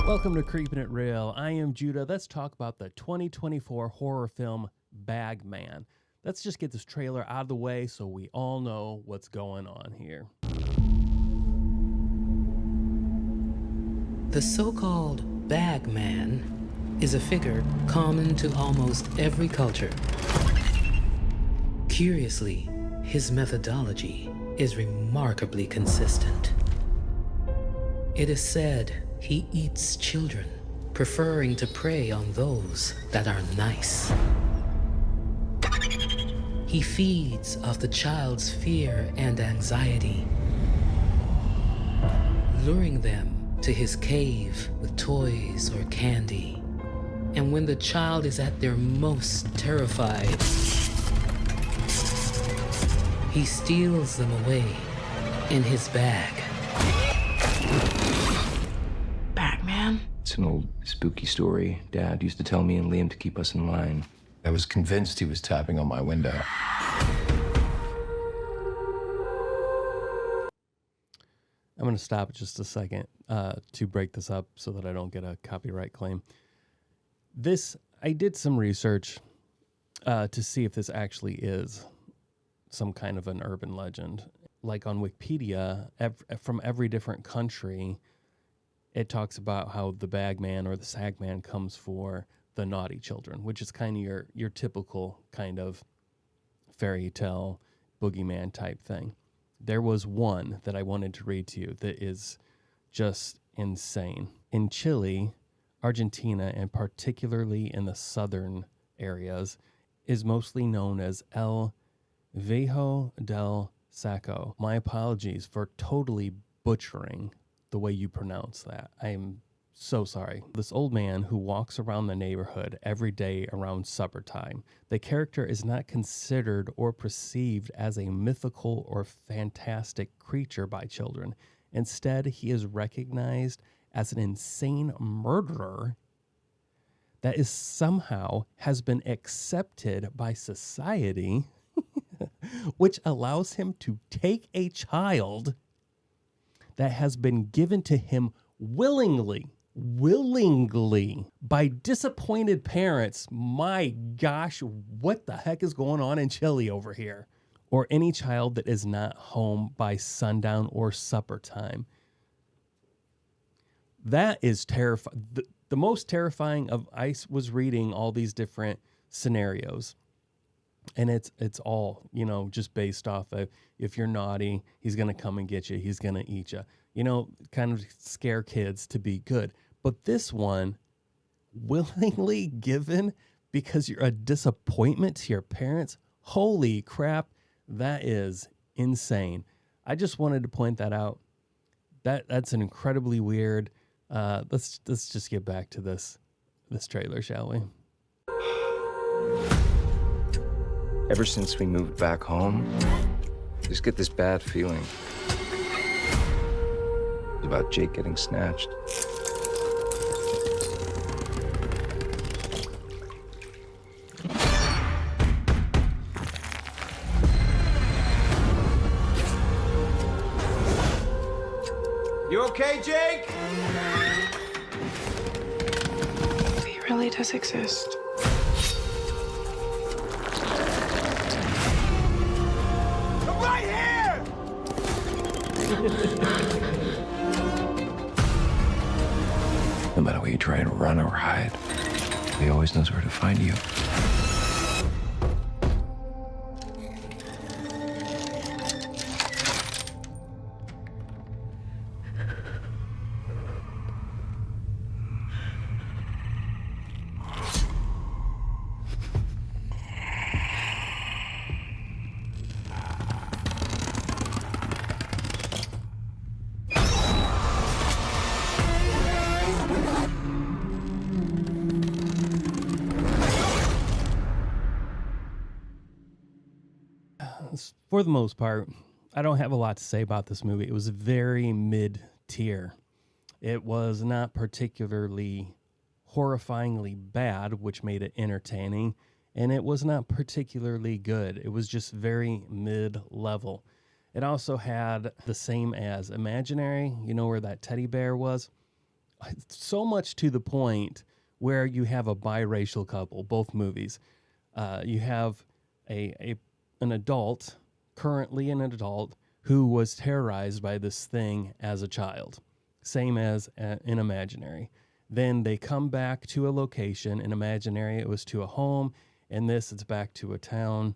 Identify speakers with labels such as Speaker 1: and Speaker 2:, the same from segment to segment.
Speaker 1: Welcome to Creepin' It Real. I am Judah. Let's talk about the 2024 horror film Bagman. Let's just get this trailer out of the way so we all know what's going on here.
Speaker 2: The so-called Bagman is a figure common to almost every culture. Curiously, his methodology is remarkably consistent. It is said he eats children, preferring to prey on those that are nice. He feeds off the child's fear and anxiety, luring them to his cave with toys or candy. And when the child is at their most terrified, he steals them away in his bag. Bagman?
Speaker 3: It's an old spooky story Dad used to tell me and Liam to keep us in line.
Speaker 4: I was convinced he was tapping on my window.
Speaker 1: I'm going to stop just a second to break this up so that I don't get a copyright claim. I did some research to see if this actually is some kind of an urban legend. Like on Wikipedia, from every different country, it talks about how the Bagman or the Sagman comes for the naughty children, which is kind of your typical kind of fairy tale boogeyman type thing. There was one that I wanted to read to you that is just insane. In Chile, Argentina, and particularly in the southern areas, is mostly known as El Viejo del Saco. My apologies for totally butchering the way you pronounce that. I am so sorry. This old man who walks around the neighborhood every day around supper time. The character is not considered or perceived as a mythical or fantastic creature by children. Instead, he is recognized as an insane murderer that is somehow has been accepted by society, which allows him to take a child that has been given to him willingly by disappointed parents. My gosh, what the heck is going on in Chile over here? Or any child that is not home by sundown or supper time. That is terrifying. The most terrifying of I was reading all these different scenarios. And it's all, just based off of if you're naughty, he's going to come and get you. He's going to eat you. Kind of scare kids to be good. But this one, willingly given because you're a disappointment to your parents. Holy crap. That is insane. I just wanted to point that out. That's an incredibly weird. Let's just get back to this trailer, shall we?
Speaker 3: Ever since we moved back home, I just get this bad feeling about Jake getting snatched.
Speaker 5: You okay, Jake?
Speaker 6: He really does exist.
Speaker 5: I'm right here!
Speaker 3: No matter where you try to run or hide, he always knows where to find you.
Speaker 1: For the most part, I don't have a lot to say about this movie. It was very mid-tier. It was not particularly horrifyingly bad, which made it entertaining, and it was not particularly good. It was just very mid-level. It also had the same as Imaginary, you know where that teddy bear was? So much to the point where you have a biracial couple, both movies. You have an adult, currently an adult, who was terrorized by this thing as a child, same as in Imaginary. Then they come back to a location. In Imaginary, it was to a home. In this, it's back to a town.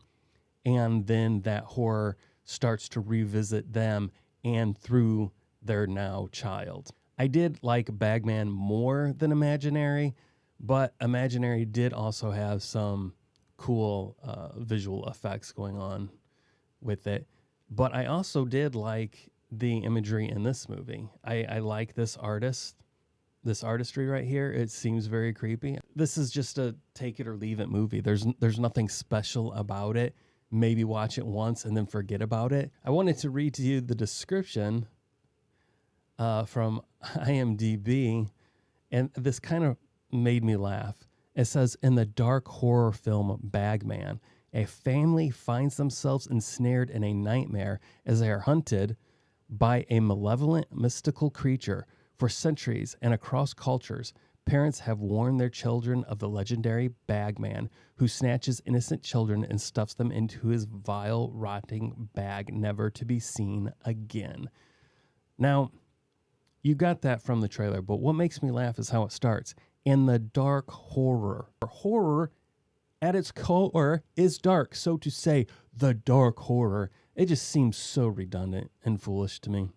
Speaker 1: And then that horror starts to revisit them and through their now child. I did like Bagman more than Imaginary, but Imaginary did also have some cool visual effects going on with it. But I also did like the imagery in this movie. I like this artistry right here. It seems very creepy. This is just a take it or leave it movie. There's nothing special about it. Maybe watch it once and then forget about it. I wanted to read to you the description from IMDb, and this kind of made me laugh. It says, in the dark horror film Bagman, a family finds themselves ensnared in a nightmare as they are hunted by a malevolent, mystical creature. For centuries and across cultures, parents have warned their children of the legendary Bagman, who snatches innocent children and stuffs them into his vile, rotting bag, never to be seen again. Now, you got that from the trailer, but what makes me laugh is how it starts. In the dark horror. Horror at its core is dark. So to say the dark horror, it just seems so redundant and foolish to me.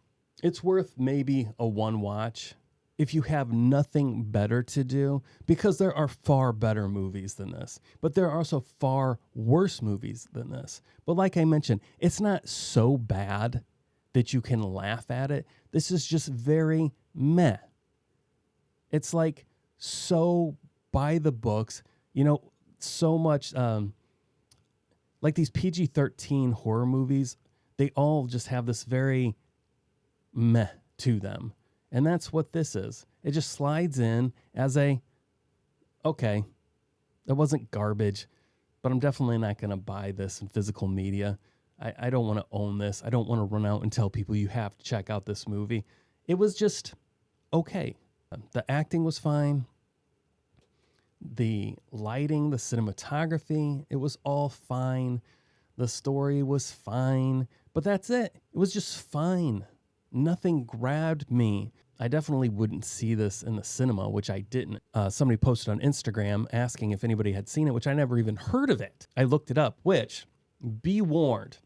Speaker 1: It's worth maybe a one watch if you have nothing better to do, because there are far better movies than this, but there are also far worse movies than this. But like I mentioned, it's not so bad that you can laugh at it. This is just very meh. It's like so by the books, so much like these PG-13 horror movies, they all just have this very meh to them. And that's what this is. It just slides in as okay, that wasn't garbage, but I'm definitely not going to buy this in physical media. I don't want to own this. I don't want to run out and tell people you have to check out this movie. It was just okay. The acting was fine. The lighting, the cinematography, it was all fine. The story was fine, but that's it. It was just fine. Nothing grabbed me. I definitely wouldn't see this in the cinema, which I didn't. Somebody posted on Instagram asking if anybody had seen it, which I never even heard of it. I looked it up, which, be warned,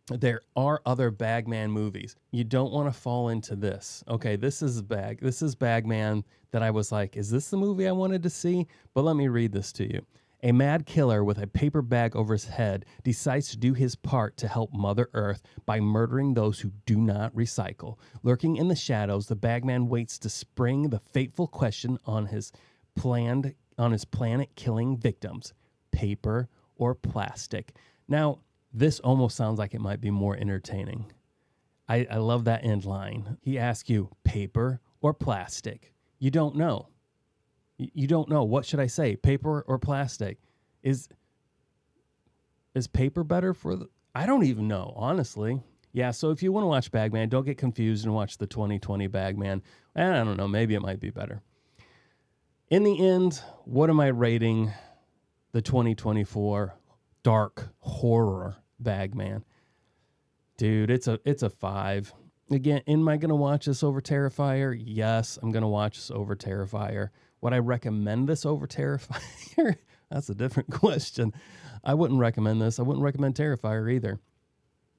Speaker 1: there are other Bagman movies. You don't want to fall into this. Okay, this is Bagman that I was like, is this the movie I wanted to see? But let me read this to you. A mad killer with a paper bag over his head decides to do his part to help Mother Earth by murdering those who do not recycle. Lurking in the shadows, the Bagman waits to spring the fateful question on his planet killing victims: paper or plastic. Now, this almost sounds like it might be more entertaining. I love that end line. He asks you, paper or plastic? You don't know. You don't know. What should I say? Paper or plastic? Is paper better for the... I don't even know, honestly. Yeah, so if you want to watch Bagman, don't get confused and watch the 2020 Bagman. I don't know. Maybe it might be better. In the end, what am I rating the 2024 dark horror Bagman? Dude, it's a 5. Again, am I going to watch this over Terrifier? Yes, I'm going to watch this over Terrifier. Would I recommend this over Terrifier? That's a different question. I wouldn't recommend this. I wouldn't recommend Terrifier either.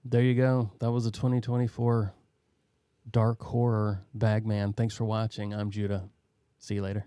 Speaker 1: There you go. That was a 2024 dark horror Bagman. Thanks for watching. I'm Judah. See you later.